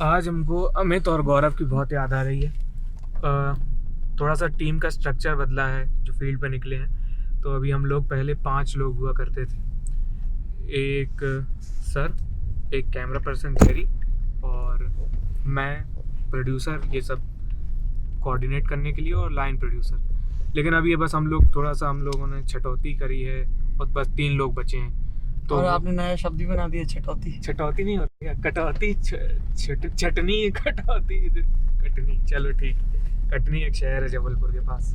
आज हमको अमित और गौरव की बहुत याद आ रही है। थोड़ा सा टीम का स्ट्रक्चर बदला है जो फील्ड पर निकले हैं। तो अभी हम लोग पहले 5 लोग हुआ करते थे। एक सर, एक कैमरा पर्सन जेरी और मैं प्रोड्यूसर, ये सब कोऑर्डिनेट करने के लिए, और लाइन प्रोड्यूसर। लेकिन अभी ये बस हम लोगों ने छटौती करी है और बस 3 लोग बचे हैं। तो और आपने नया शब्द भी बना दिया, छटौती। छटौती नहीं होती है, कटौती, चटनी, कटौती, कटनी। चलो ठीक, कटनी एक शहर है जबलपुर के पास।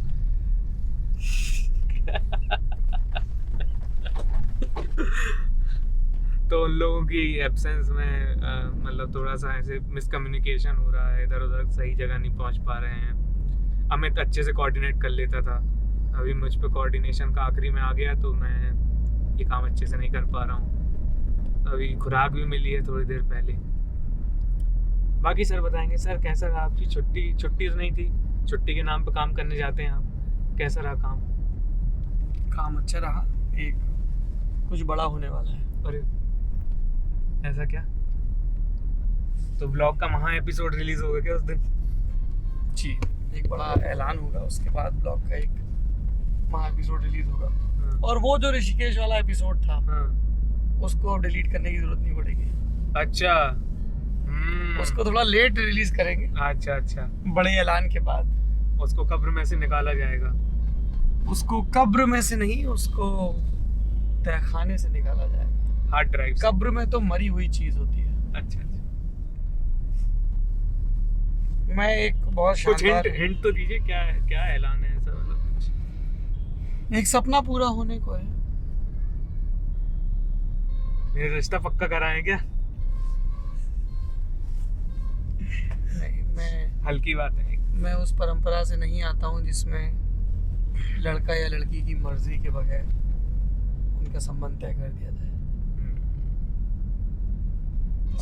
तो उन लोगों की एब्सेंस में मतलब थोड़ा सा ऐसे मिसकम्युनिकेशन हो रहा है, इधर उधर सही जगह नहीं पहुंच पा रहे हैं। अमित अच्छे से कोऑर्डिनेट कर लेता था, अभी मुझ पे कोऑर्डिनेशन का आखिरी में आ गया तो मैं ये काम अच्छे से नहीं कर पा रहा हूँ। अभी खुराक भी मिली है थोड़ी देर पहले। बाकी सर बताएंगे। सर कैसा रहा आपकी छुट्टी? छुट्टी तो नहीं थी, छुट्टी के नाम पे काम करने जाते हैं आप। कैसा रहा काम? काम अच्छा रहा, एक कुछ बड़ा होने वाला है। अरे ऐसा क्या? तो ब्लॉग का महा एपिसोड रिलीज होगा क्या उस दिन? जी, एक बड़ा ऐलान होगा, उसके बाद ब्लॉग का एक महा एपिसोड रिलीज होगा। हाँ। और वो जो ऋषिकेश वाला एपिसोड था, हाँ। उसको अब डिलीट करने की जरूरत नहीं पड़ेगी। अच्छा। उसको थोड़ा लेट रिलीज करेंगे, अच्छा। बड़े ऐलान के बाद। उसको कब्र में से निकाला जाएगा। उसको कब्र में से नहीं, उसको तहखाने से निकाला जाएगा। Hard drive. कब्र में तो मरी हुई चीज होती है। अच्छा। मैं एक बहुत कुछ शानदार हिंट तो दीजिए, क्या ऐलान है ऐसा, मतलब कुछ। एक सपना पूरा होने को है। मेरा रिश्ता पक्का कराएं क्या? नहीं, हल्की बात है। मैं उस परंपरा से नहीं आता हूँ जिसमें लड़का या लड़की की मर्जी के बगैर उनका संबंध तय कर दिया जाए।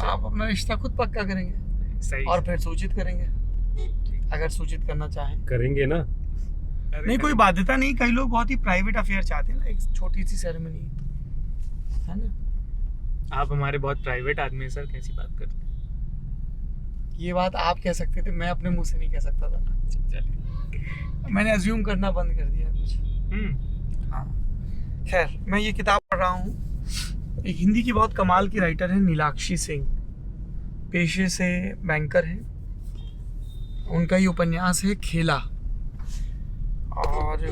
आप अपना रिश्ता खुद पक्का करेंगे सही। और फिर सूचित करेंगे, अगर सूचित करना चाहें। करेंगे ना। नहीं, कोई बाध्यता नहीं। कई लोग बहुत ही प्राइवेट अफेयर चाहते हैं ना, एक छोटी सी सेरेमनी, है ना। आप हमारे बहुत प्राइवेट आदमी हैं सर, कैसी बात करते हैं? ये बात आप कह सकते थे, मैं अपने मुंह से नहीं कह सकता था ना। चलिए। मैंने अज्यूम करना बंद कर दिया कुछ। हाँ, खैर, मैं ये किताब पढ़ रहा हूँ। एक हिंदी की बहुत कमाल की राइटर है, नीलाक्षी सिंह, पेशे से बैंकर है। उनका ये उपन्यास है खेला। और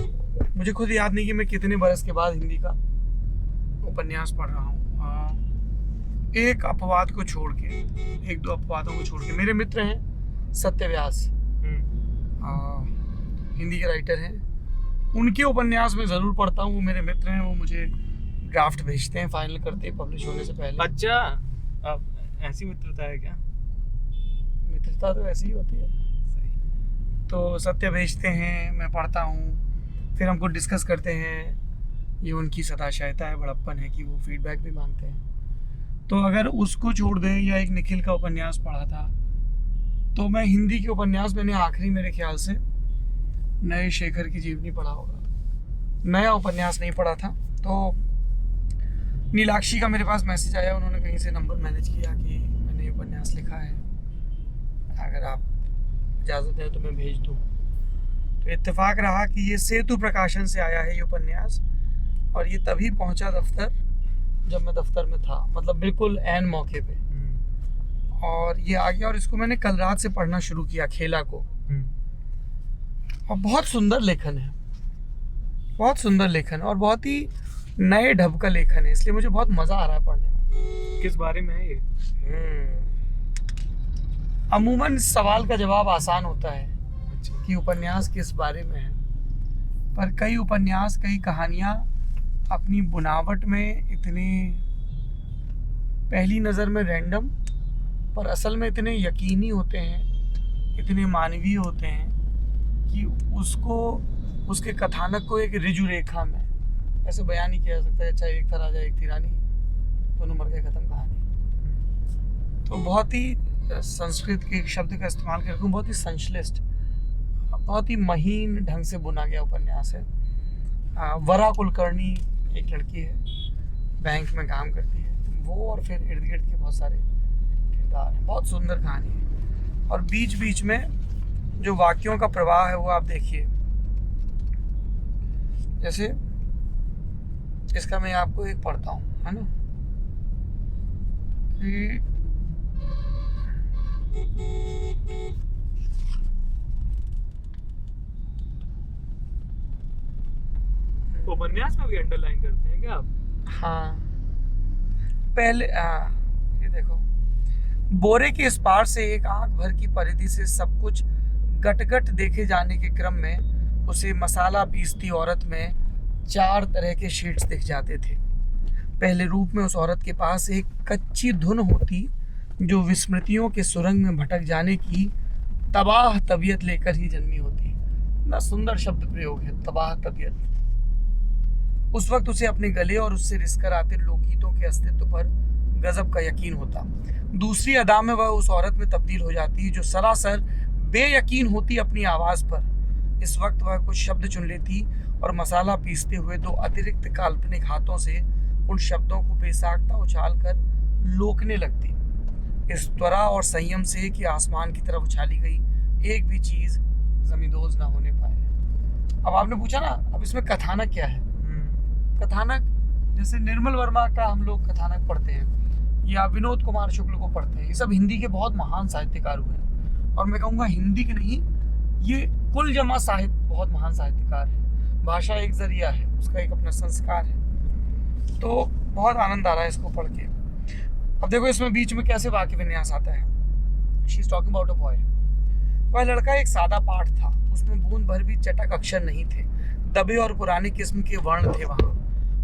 मुझे खुद याद नहीं कि मैं कितने बरस के बाद हिंदी का उपन्यास पढ़ रहा हूँ। एक अपवाद को छोड़ के, 1-2 अपवादों को छोड़ के। मेरे मित्र हैं सत्य व्यास, हिंदी के राइटर हैं। उनके उपन्यास में ज़रूर पढ़ता हूँ। वो मेरे मित्र हैं, वो मुझे ड्राफ्ट भेजते हैं फाइनल करते, पब्लिश होने से पहले। अच्छा, अब ऐसी मित्रता है क्या? मित्रता तो ऐसी ही होती है। सही। तो सत्य भेजते हैं, मैं पढ़ता हूँ, फिर हमको डिस्कस करते हैं। ये उनकी सदाशयता है, बड़प्पन है कि वो फीडबैक भी मांगते हैं। तो अगर उसको छोड़ दें, या एक निखिल का उपन्यास पढ़ा था, तो मैं हिंदी के उपन्यास, मैंने आखिरी मेरे ख्याल से नए शेखर की जीवनी पढ़ा होगा, नया उपन्यास नहीं पढ़ा था। तो नीलाक्षी का मेरे पास मैसेज आया, उन्होंने कहीं से नंबर मैनेज किया कि मैंने ये उपन्यास लिखा है, अगर आप इजाज़त है तो मैं भेज दूँ। तो इत्तेफाक रहा कि ये सेतु प्रकाशन से आया है ये उपन्यास, और ये तभी पहुंचा दफ्तर जब मैं दफ्तर में था, मतलब बिल्कुल ऐन मौके पे। और ये आ गया, और इसको मैंने कल रात से पढ़ना शुरू किया, खेला को। और बहुत सुंदर लेखन है, बहुत सुंदर लेखन, और बहुत ही नए ढब का लेखन है, इसलिए मुझे बहुत मज़ा आ रहा है पढ़ने में। किस बारे में है ये? अमूमन सवाल का जवाब आसान होता है अच्छा। कि उपन्यास किस बारे में है, पर कई उपन्यास, कई कहानियाँ अपनी बुनावट में इतने पहली नज़र में रैंडम, पर असल में इतने यकीनी होते हैं, इतने मानवीय होते हैं कि उसको, उसके कथानक को एक ऋजु रेखा में ऐसे बयान नहीं किया जा सकता। चाहे एक था राजा एक थी रानी, दोनों मर गए, खत्म कहानी। तो बहुत ही संस्कृत के शब्द का इस्तेमाल करके बहुत ही संश्लिष्ट, बहुत ही महीन ढंग से बुना गया उपन्यास है। वरा कुलकर्णी एक लड़की है, बैंक में काम करती है वो, और फिर इर्द गिर्द के बहुत सारे शानदार है, बहुत सुंदर कहानी है। और बीच बीच में जो वाक्यों का प्रवाह है वो आप देखिए। जैसे इसका मैं आपको एक पढ़ता हूँ, है ना, कि उपन्यास में भी अंडरलाइन करते हैं क्या आप? हाँ, पहले ये देखो, बोरे के इस पार से एक आंख भर की परिधि से सब कुछ गटगट देखे जाने के क्रम में उसे मसाला पीसती औरत में 4 तरह के शेड्स दिख जाते थे। पहले रूप में उस औरत के पास एक कच्ची धुन होती जो विस्मृतियों के सुरंग में भटक जाने की तबाह तबीयत लेकर ही जन्मी होती। ना सुंदर शब्द प्रयोग है, तबाह तबीयत। उस वक्त उसे अपने गले और उससे रिसकर आते लोकगीतों के अस्तित्व पर गजब का यकीन होता। दूसरी अदा में वह उस औरत में तब्दील हो जाती जो सरासर बेयकीन होती अपनी आवाज पर। इस वक्त वह कुछ शब्द चुन लेती और मसाला पीसते हुए 2 अतिरिक्त काल्पनिक हाथों से उन शब्दों को बेसाख्ता उछाल कर लोकने लगती, इस त्वरा और संयम से कि आसमान की तरफ उछाली गई एक भी चीज जमींदोज ना होने पाए। अब आपने पूछा ना, अब इसमें कथानक क्या है? कथानक जैसे निर्मल वर्मा का हम लोग कथानक पढ़ते हैं या विनोद कुमार शुक्ल को पढ़ते हैं, ये सब हिंदी के बहुत महान साहित्यकार हुए हैं। और मैं कहूँगा हिंदी के नहीं, ये कुल जमा साहित्य बहुत महान साहित्यकार है। भाषा एक जरिया है, उसका एक अपना संस्कार है। तो बहुत आनंद आ रहा है इसको पढ़ के। अब देखो इसमें बीच में कैसे वाक्य विन्यास आता है। She is talking about a boy. वह लड़का एक सादा पाठ था, उसमें बूंद भर भी चटक अक्षर नहीं थे, दबे और पुरानी किस्म के वर्ण थे वहाँ,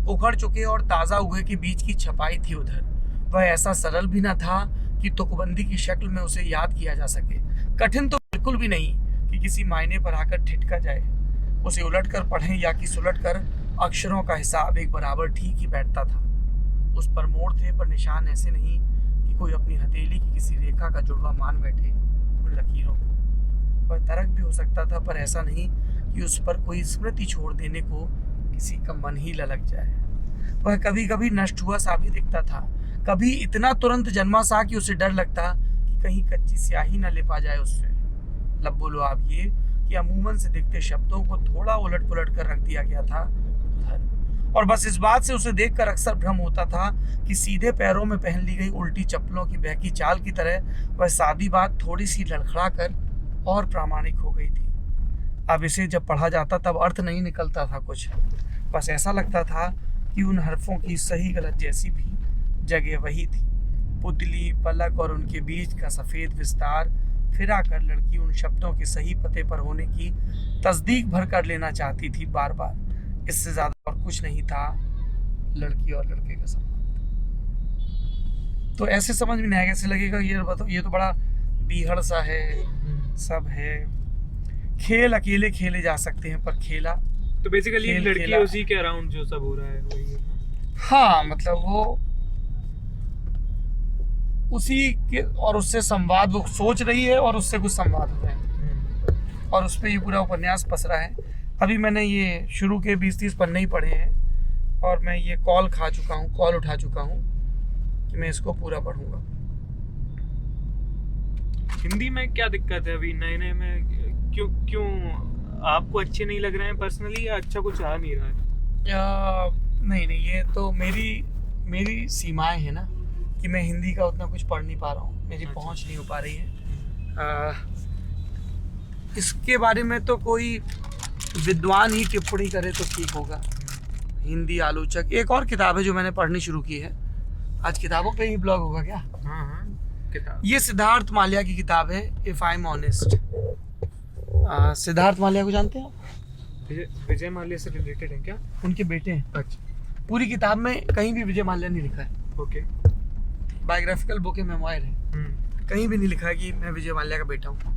उखड़ चुके और ताज़ा हुए के बीच की छपाई थी उधर। वह ऐसा सरल भी न था कि तुकबंदी की शक्ल में उसे याद किया जा सके, कठिन तो बिल्कुल भी नहीं कि किसी मायने पर आकर ठिठका जाए। उसे उलट कर पढ़ें या कि सुलट कर अक्षरों का हिसाब एक बराबर ठीक ही बैठता था। उस पर मोड़ थे पर निशान ऐसे नहीं कि कोई अपनी हथेली की किसी रेखा का जुड़वा मान बैठे उन लकीरों को। वह तरक भी हो सकता था पर ऐसा नहीं कि उस पर कोई स्मृति छोड़ देने को किसी का मन ही ललक जाए। वह कभी कभी नष्ट हुआ सा भी दिखता था, कभी इतना तुरंत जन्मा सा कि उसे डर लगता कि कहीं कच्ची स्याही न ले पा जाए उससे। लब बोलो आप ये कि अमूमन से दिखते शब्दों को थोड़ा उलट पुलट कर रख दिया गया था उधर, और बस इस बात से उसे देखकर अक्सर भ्रम होता था कि सीधे पैरों में पहन ली गई उल्टी चप्पलों की बहकी चाल की तरह वह सादी बात थोड़ी सी लड़खड़ा कर और प्रामाणिक हो गई थी। अब इसे जब पढ़ा जाता तब अर्थ नहीं निकलता था कुछ, बस ऐसा लगता था कि उन हरफों की सही गलत जैसी भी जगह वही थी। पुतली, पलक और उनके बीच का सफ़ेद विस्तार फिरा कर लड़की उन शब्दों के सही पते पर होने की तस्दीक भर कर लेना चाहती थी बार बार। इससे ज़्यादा और कुछ नहीं था लड़की और लड़के का संबंध। तो ऐसे समझ में नहीं आएगा, ऐसे लगेगा ये बताओ ये तो बड़ा बीहड़ सा है, सब है। खेल अकेले खेले जा सकते हैं पर खेला तो बेसिकली खेल लड़की खेला। उसी के अराउंड जो सब हो रहा है वही है ना? हाँ, मतलब वो उसी के और उससे संवाद वो सोच रही है और उससे कुछ संवाद हो रहा है और उस पर ये पूरा उपन्यास पसरा है। अभी मैंने ये शुरू के 20-30 पन्ने ही पढ़े हैं और मैं ये कॉल उठा चुका हूँ कि मैं इसको पूरा पढ़ूंगा। हिंदी में क्या दिक्कत है अभी नए नए में? क्यों आपको अच्छे नहीं लग रहे हैं पर्सनली या अच्छा कुछ आ नहीं रहा है? नहीं, ये तो मेरी सीमाएं हैं ना कि मैं हिंदी का उतना कुछ पढ़ नहीं पा रहा हूँ, मेरी अच्छा। पहुँच नहीं हो पा रही है। इसके बारे में तो कोई विद्वान ही टिप्पणी करे तो ठीक होगा, हिंदी आलोचक। एक और किताब है जो मैंने पढ़नी शुरू की है, आज किताबों पे ही ब्लॉग होगा क्या? हाँ किताब ये सिद्धार्थ माल्या की किताब है, if I am honest. Siddharth Mallya को जानते हैं आप? विजय माल्या से रिलेटेड है क्या? उनके बेटे हैं। अच्छा, पूरी किताब में कहीं भी विजय माल्या नहीं लिखा है, ओके। बायोग्राफिकल बुक है, मेमोयर है, कहीं भी नहीं लिखा है कि मैं विजय माल्या का बेटा हूँ।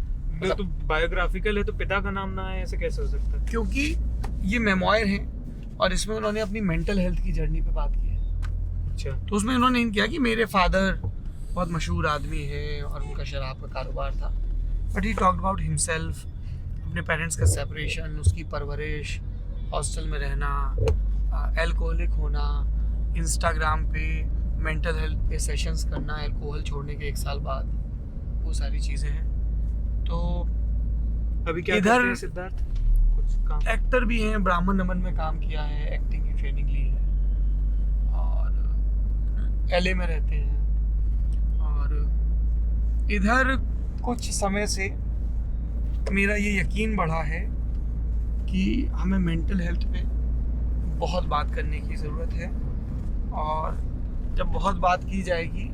तो बायोग्राफिकल है तो पिता का नाम ना है, ऐसे कैसे हो सकता है? क्योंकि ये मेमोयर है और इसमें उन्होंने अपनी मेंटल हेल्थ की जर्नी पे बात की है। अच्छा, तो उसमें उन्होंने इन किया कि मेरे फादर बहुत मशहूर आदमी है और उनका शराब का कारोबार था, but he talked about himself, अपने पेरेंट्स का सेपरेशन, उसकी परवरिश, हॉस्टल में रहना, एल्कोहलिक होना, इंस्टाग्राम पे मेंटल हेल्थ पे सेशंस करना, अल्कोहल छोड़ने के 1 साल बाद, वो सारी चीज़ें हैं। तो अभी क्या इधर करते हैं सिद्धार्थ? कुछ काम? एक्टर भी हैं, ब्राह्मण नमन में काम किया है, एक्टिंग की ट्रेनिंग ली है और LA में रहते हैं। और इधर कुछ समय से मेरा ये यकीन बढ़ा है कि हमें मेंटल हेल्थ पे बहुत बात करने की ज़रूरत है, और जब बहुत बात की जाएगी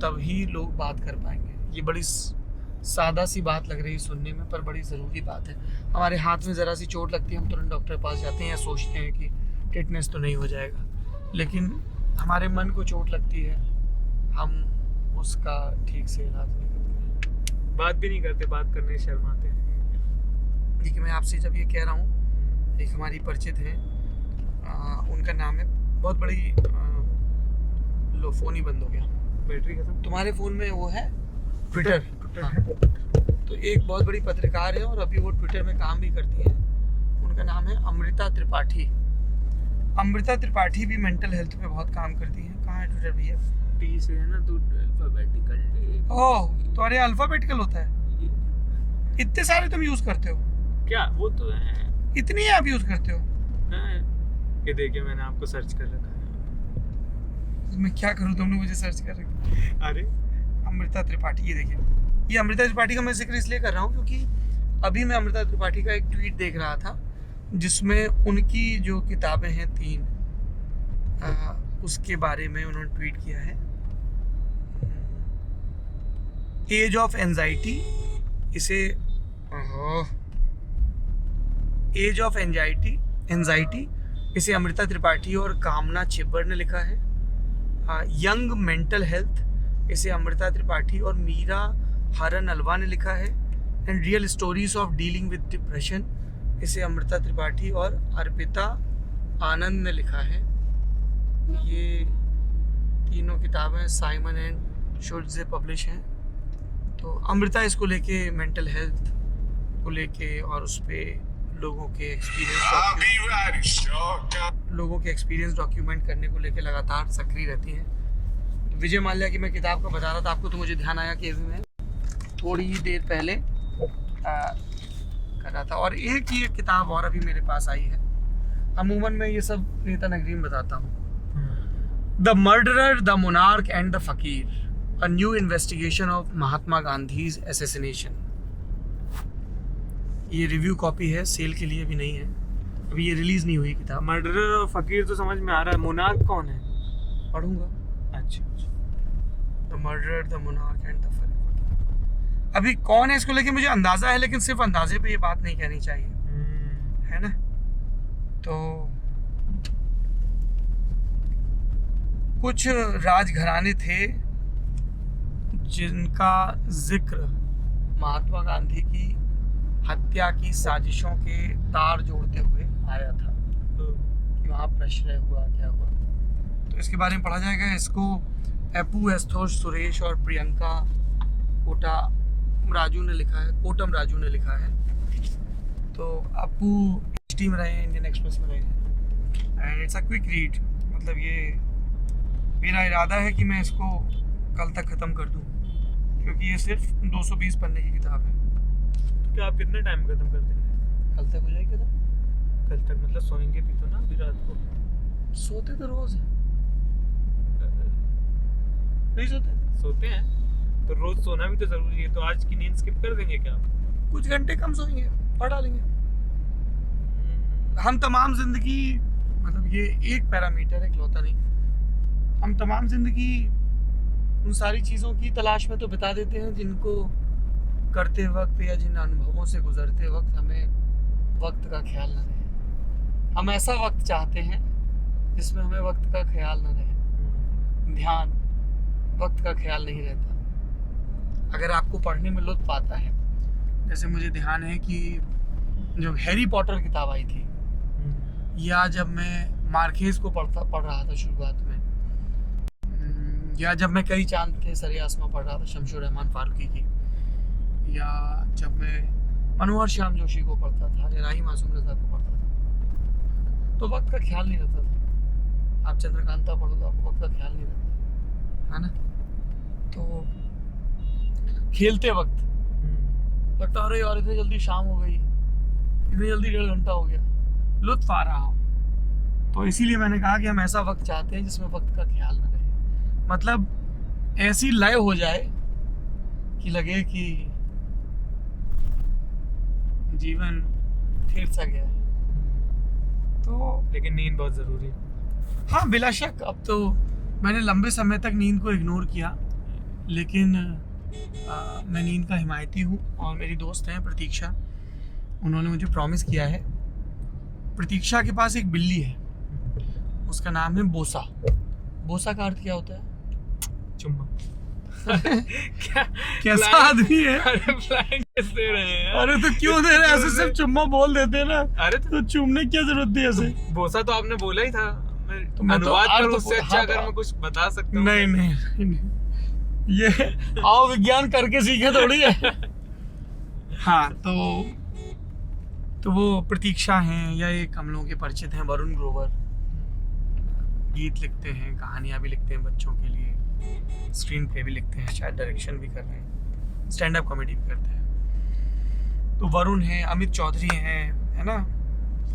तभी लोग बात कर पाएंगे। ये बड़ी सादा सी बात लग रही है सुनने में, पर बड़ी ज़रूरी बात है। हमारे हाथ में ज़रा सी चोट लगती है, हम तुरंत डॉक्टर के पास जाते हैं या सोचते हैं कि टिटनेस तो नहीं हो जाएगा, लेकिन हमारे मन को चोट लगती है, हम उसका ठीक से इलाज नहीं करते, बात भी नहीं करते, बात करने से शर्माते हैं। देखिए मैं आपसे जब ये कह रहा हूँ, एक हमारी परिचित हैं, उनका नाम है, बहुत बड़ी लो फ़ोन ही बंद हो गया, बैटरी खत्म। तुम्हारे फ़ोन में वो है ट्विटर? हाँ। तो एक बहुत बड़ी पत्रकार है और अभी वो ट्विटर में काम भी करती हैं। उनका नाम है अमृता त्रिपाठी। अमृता त्रिपाठी भी मेंटल हेल्थ पे बहुत काम करती हैं। कहाँ है ट्विटर भैया? टी से है ना, तो अल्फाबेटिकल। ओह, तो अरे अल्फाबेटिकल होता है। इतने सारे तुम यूज़ करते हो? क्या वो तो है, इतनी आप यूज़ करते हो? ये देखिए मैंने आपको सर्च कर रखा है। मैं क्या करूँ, तुमने मुझे सर्च कर रखा। अरे अमृता त्रिपाठी, ये देखिए, ये अमृता त्रिपाठी का मैं जिक्र इसलिए कर रहा हूँ क्योंकि अभी मैं अमृता त्रिपाठी का एक ट्वीट देख रहा था जिसमें उनकी जो किताबें हैं 3, उसके बारे में उन्होंने ट्वीट किया है। एज ऑफ एंजाइटी, इसे एज ऑफ एंजाइटी इसे अमृता त्रिपाठी और कामना छिब्बर ने लिखा है। यंग मेंटल हेल्थ, इसे अमृता त्रिपाठी और मीरा हरन अलवा ने लिखा है। And real stories of dealing with depression, इसे अमृता त्रिपाठी और अर्पिता आनंद ने लिखा है। ये तीनों किताबें साइमन एंड शुल्ट्ज़ से पब्लिश हैं। तो अमृता इसको लेके, मेंटल हेल्थ को लेके और उस पर लोगों के एक्सपीरियंस डॉक्यूमेंट करने को लेके लगातार सक्रिय रहती हैं। विजय माल्या की मैं किताब का बता रहा था आपको, तो मुझे ध्यान आया कि अभी मैं थोड़ी ही देर पहले कर रहा था। और एक ये किताब और अभी मेरे पास आई है। अमूमन मैं ये सब नेता नगरी में बताता हूँ। The murderer, the monarch and the फकीर, a new investigation of Mahatma Gandhi's assassination. ये रिव्यू कॉपी है, सेल के लिए भी नहीं है, अभी ये रिलीज नहीं हुई किताब। मर्डरर और फकीर तो समझ में आ रहा है, मोनार्क कौन है? पढ़ूंगा। अच्छा। The murderer, the monarch and the फकीर। अभी कौन है इसको लेके मुझे अंदाजा है, लेकिन सिर्फ अंदाजे पे ये बात नहीं कहनी चाहिए, है ना? तो कुछ राजघराने थे जिनका जिक्र महात्मा गांधी की हत्या की साजिशों के तार जोड़ते हुए आया था, कि वहाँ प्रश्रय हुआ, क्या हुआ। तो इसके बारे में पढ़ा जाएगा। इसको एपू एस्थोश सुरेश और प्रियंका कोटम राजू ने लिखा है। तो अपू HT में रहे हैं, इंडियन एक्सप्रेस में रहे हैं, and it's a quick read. मतलब ये मेरा इरादा है कि मैं इसको कल तक ख़त्म कर दूँ, क्योंकि ये सिर्फ 220 पन्ने की किताब है। क्या आप कितने टाइम खत्म कर देंगे? कल तक हो जाएगी खत्म। कल तक मतलब सोएंगे भी तो ना अभी रात को? सोते तो रोज़ है, नहीं सोते हैं तो रोज सोना भी तो जरूरी है। तो आज की नींद स्किप कर देंगे क्या? कुछ घंटे कम सोएंगे, पढ़ा लेंगे। हम तमाम जिंदगी, मतलब ये एक पैरामीटर है इकलौता नहीं, हम तमाम जिंदगी उन सारी चीज़ों की तलाश में तो बिता देते हैं जिनको करते वक्त या जिन अनुभवों से गुजरते वक्त हमें वक्त का ख्याल न रहे। हम ऐसा वक्त चाहते हैं जिसमें हमें वक्त का ख्याल न रहे, ध्यान, वक्त का ख्याल नहीं रहता। अगर आपको पढ़ने में लुत्फ आता है, जैसे मुझे ध्यान है कि जब हैरी पॉटर किताब आई थी, या जब मैं मार्केज को पढ़ रहा था शुरुआत में, या जब मैं कई चांद थे सरे आसमां पढ़ रहा था शमशुर रहमान फारूकी की, या जब मैं मनोहर श्याम जोशी को पढ़ता था या राही मासूम रजा को पढ़ता था, तो वक्त का ख्याल नहीं रहता था। आप चंद्रकांता पढ़ो तो आपको वक्त का ख्याल नहीं रहता। है ना। तो खेलते वक्त लगता अरे यार इतनी जल्दी शाम हो गई, इतनी जल्दी 1.5 घंटा हो गया, लुत्फ आ रहा हो। तो इसीलिए मैंने कहा कि हम ऐसा वक्त चाहते हैं जिसमें वक्त का ख्याल न रहे, मतलब ऐसी लय हो जाए कि लगे कि जीवन फिर सा गया है। तो लेकिन नींद बहुत ज़रूरी है। हाँ बिला शक, अब तो मैंने लंबे समय तक नींद को इग्नोर किया, लेकिन मैं नींद का हिमायती हूँ। और मेरी दोस्त हैं प्रतीक्षा, उन्होंने मुझे प्रॉमिस किया है। प्रतीक्षा के पास एक बिल्ली है, उसका नाम है बोसा। बोसा का अर्थ क्या होता है? चुम्मा। क्या कैसा आदमी है? अरे फ्लाइंग किस दे रहे हैं? अरे तो क्यों दे रहे हैं? ऐसे सिर्फ चुम्मा बोल देते हैं ना। अरे तो चूमने की क्या जरूरत थी ऐसे? बोसा तो आपने बोला ही था। तो मैं तो अनुवाद अर्थ करो, उससे अच्छा हाँ, अगर मैं कुछ बता सकता हूँ। नहीं नहीं, ये आओ विज्ञान करके सीखे थोड़ी है। हाँ तो वो प्रतीक्षा हैं, या एक हम लोगों के परिचित हैं वरुण ग्रोवर, गीत लिखते हैं, कहानियाँ भी लिखते हैं बच्चों के लिए, स्क्रीन प्ले भी लिखते हैं, शायद डायरेक्शन भी कर रहे हैं, स्टैंड अप कॉमेडी भी करते हैं। तो वरुण हैं, अमित चौधरी हैं, है ना,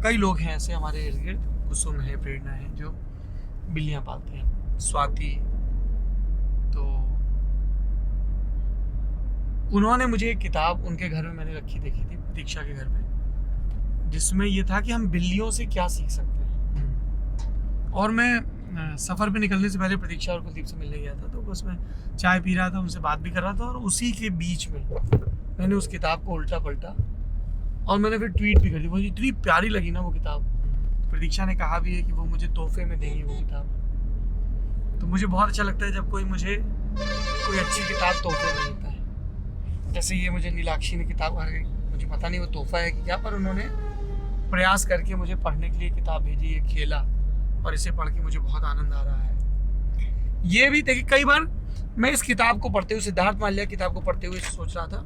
कई लोग हैं ऐसे हमारे इर्द गिर्द। कुसुम है, प्रेरणा है जो बिल्लियाँ पालते हैं, स्वाति। तो उन्होंने मुझे एक किताब उनके घर में मैंने रखी देखी थी, प्रतीक्षा के घर में, जिसमें ये था कि हम बिल्लियों से क्या सीख सकते हैं। और मैं सफ़र पे निकलने से पहले प्रतीक्षा और कुलदीप से मिलने गया था, तो बस मैं चाय पी रहा था, उनसे बात भी कर रहा था, और उसी के बीच में मैंने उस किताब को उल्टा पलटा और मैंने फिर ट्वीट भी कर दी। मुझे इतनी प्यारी लगी ना वो किताब। प्रतीक्षा ने कहा भी है कि वो मुझे तोहफे में देंगी वो किताब। तो मुझे बहुत अच्छा लगता है जब कोई मुझे कोई अच्छी किताब तोहफे में देता है। जैसे ये मुझे नीलाक्षी ने किताब, मुझे पता नहीं वो तोहफा है कि क्या, पर उन्होंने प्रयास करके मुझे पढ़ने के लिए किताब भेजी, ये खेला, और इसे पढ़ के मुझे बहुत आनंद आ रहा है। ये भी देखिए, कई बार मैं इस किताब को पढ़ते हुए, सिद्धार्थ माल्या किताब को पढ़ते हुए सोच रहा था,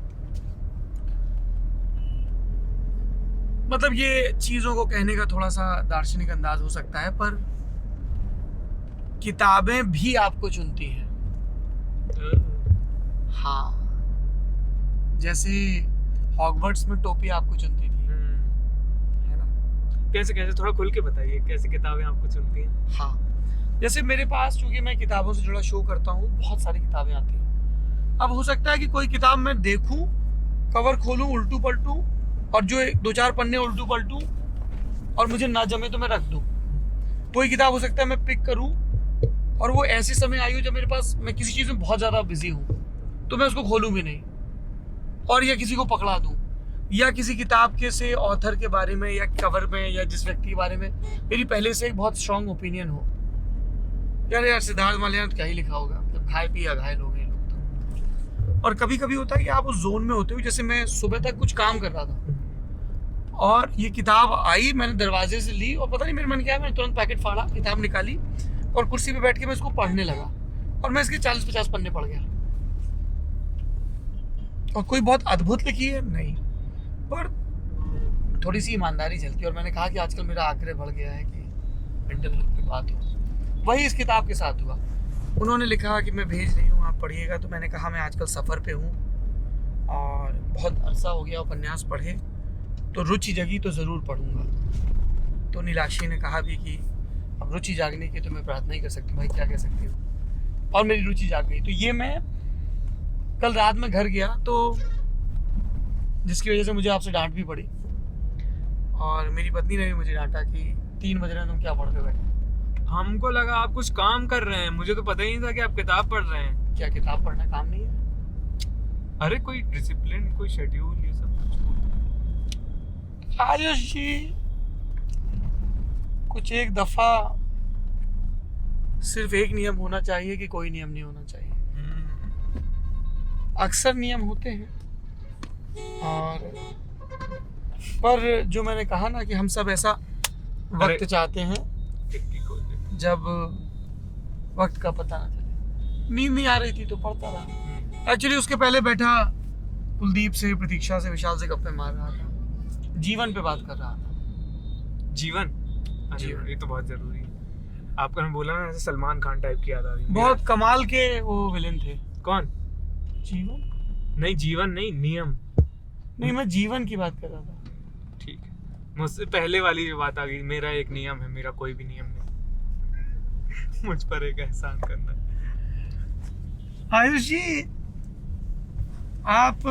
मतलब ये चीज़ों को कहने का थोड़ा सा दार्शनिक अंदाज हो सकता है, पर किताबें भी आपको चुनती हैं। हाँ, जैसे हॉगवर्ट्स में टोपी आपको चुनती थी, है ना। कैसे कैसे थोड़ा खुल के बताइए, कैसे किताबें आपको चुनती हैं? हाँ, जैसे मेरे पास, चूंकि मैं किताबों से जुड़ा शो करता हूँ, बहुत सारी किताबें आती हैं। अब हो सकता है कि कोई किताब मैं देखूं, कवर खोलूं, उल्टू पलटूं, और जो 2-4 पन्ने उल्टू पलटूं और मुझे ना जमे तो मैं रख दूं। कोई किताब हो सकता है मैं पिक करूं और वो ऐसे समय आई हो जब मेरे पास, मैं किसी चीज़ में बहुत ज़्यादा बिजी हूं, तो मैं उसको खोलूं भी नहीं, और या किसी को पकड़ा दूं, या किसी किताब के से ऑथर के बारे में या कवर में या जिस व्यक्ति के बारे में मेरी पहले से एक बहुत स्ट्रांग ओपिनियन हो, यार सिद्धार्थ माल्या ने क्या ही लिखा होगा, मतलब खाए पिया घायल हो गए लोग तो। और कभी कभी होता है कि आप उस जोन में होते हो, जैसे मैं सुबह तक कुछ काम कर रहा था और ये किताब आई, मैंने दरवाजे से ली और पता नहीं मेरे मन क्या है, मैंने तुरंत पैकेट फाड़ा, किताब निकाली और कुर्सी पे बैठ के मैं इसको पढ़ने लगा, और मैं इसके 40-50 पन्ने पढ़ गया। और कोई बहुत अद्भुत लिखी है नहीं, पर थोड़ी सी ईमानदारी झलकी। और मैंने कहा कि आजकल मेरा आग्रह बढ़ गया है कि मेंटल हेल्थ की बात हो, वही इस किताब के साथ हुआ। उन्होंने लिखा कि मैं भेज रही हूँ, आप पढ़िएगा। तो मैंने कहा मैं आजकल सफ़र पे हूँ और बहुत अरसा हो गया उपन्यास पढ़े, तो रुचि जगी तो ज़रूर पढ़ूँगा। तो नीलाक्षी ने कहा भी कि अब रुचि जागने की तो मैं प्रार्थना ही कर सकती हूँ, भाई क्या कह सकती हूँ। और मेरी रुचि जाग गई। तो ये मैं कल रात में घर गया, तो जिसकी वजह से मुझे आपसे डांट भी पड़ी, और मेरी पत्नी ने भी मुझे डांटा कि 3 बज रहे हैं, तुम क्या पढ़ रहे बैठे। हमको लगा आप कुछ काम कर रहे हैं, मुझे तो पता ही नहीं था कि आप किताब पढ़ रहे हैं। क्या किताब पढ़ना काम नहीं है? अरे कोई डिसिप्लिन, कोई शेड्यूल, ये सब कुछ। आयुष जी, कुछ एक दफा सिर्फ एक नियम होना चाहिए कि कोई नियम नहीं होना चाहिए। अक्सर नियम होते हैं, और पर जो मैंने कहा ना कि हम सब ऐसा वक्त चाहते हैं जब वक्त का पता ना चले। नींद नहीं आ रही थी तो पढ़ता रहा। एक्चुअली उसके पहले बैठा कुलदीप से, प्रतीक्षा से, विशाल से गप्पे मार रहा था, जीवन पे बात कर रहा था। जीवन? जीवन। ये तो बहुत जरूरी है। आपको मैं बोला ना ऐसे सलमान खान टाइप की याद आ रही है। बहुत कमाल के वो विलेन थे। कौन? जीवन नहीं जीवन नहीं, नियम। नहीं, मैं जीवन की बात कर रहा था। ठीक है, मुझसे पहले वाली जो बात आ गई, मेरा एक नियम है, मेरा कोई भी नियम नहीं। मुझ पर एक एहसान करना। आयुष जी, आप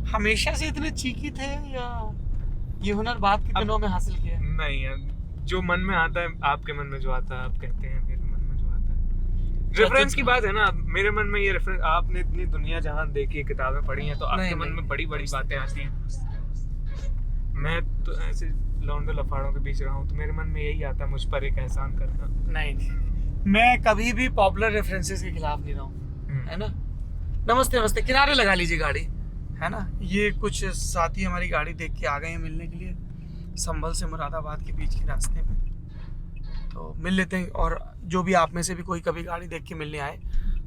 हमेशा से इतने चीकी थे या ये हुनर बाद के दिनों में हासिल किया है? नहीं यार, जो मन में आता है, आपके मन में जो आता है आप कहते हैं, मेरे मन में जो आता है रेफरेंस की बात है ना। मेरे मन में ये रेफरेंस, आपने इतनी दुनिया जहान देखी है, किताबें पढ़ी हैं, तो आपके मन में बड़ी बड़ी बातें आती हैं। मैं तो ऐसे लौंडे लफाड़ों के बीच रहा हूँ, तो मेरे मन में यही आता है, मुझ पर एक एहसान करना। नहीं, मैं कभी भी पॉपुलर रेफरेंसेस के खिलाफ नहीं रहा हूँ, है ना। नमस्ते नमस्ते, किनारे लगा लीजिए गाड़ी, है ना। ये कुछ साथी हमारी गाड़ी देख के आ गए हैं मिलने के लिए, संभल से मुरादाबाद के बीच के रास्ते में, तो मिल लेते हैं। और जो भी आप में से भी कोई कभी गाड़ी देख के मिलने आए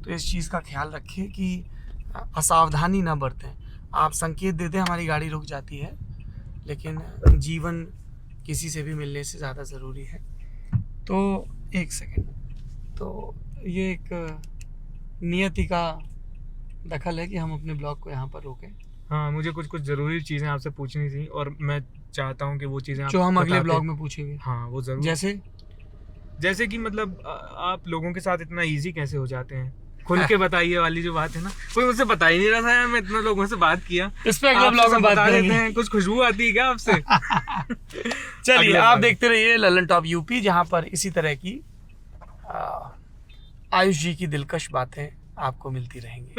तो इस चीज़ का ख्याल रखिए कि असावधानी ना बरतें। आप संकेत देते हैं हमारी गाड़ी रुक जाती है, लेकिन जीवन किसी से भी मिलने से ज़्यादा ज़रूरी है। तो एक सेकेंड, तो ये एक नियति का दखल है कि हम अपने ब्लॉग को यहाँ पर रोकें। हाँ, मुझे कुछ कुछ ज़रूरी चीज़ें आपसे पूछनी थी, और मैं चाहता हूँ कि वो चीज़ें आप जो हम अगले बताते। ब्लॉग में पूछेंगे। हाँ, वो ज़रूर। जैसे कि मतलब आप लोगों के साथ इतना इजी कैसे हो जाते हैं? खुल के बताइए वाली जो बात है ना, कोई मुझसे बता ही नहीं रहा था यार, मैं इतना लोगों से बात किया। इस पे अगले ब्लॉग में बात करेंगे। हैं, कुछ खुशबू आती है क्या आपसे? चलिए, आप देखते रहिए ललन टॉप यूपी, जहाँ पर इसी तरह की आयुष जी की दिलकश बातें आपको मिलती रहेंगी।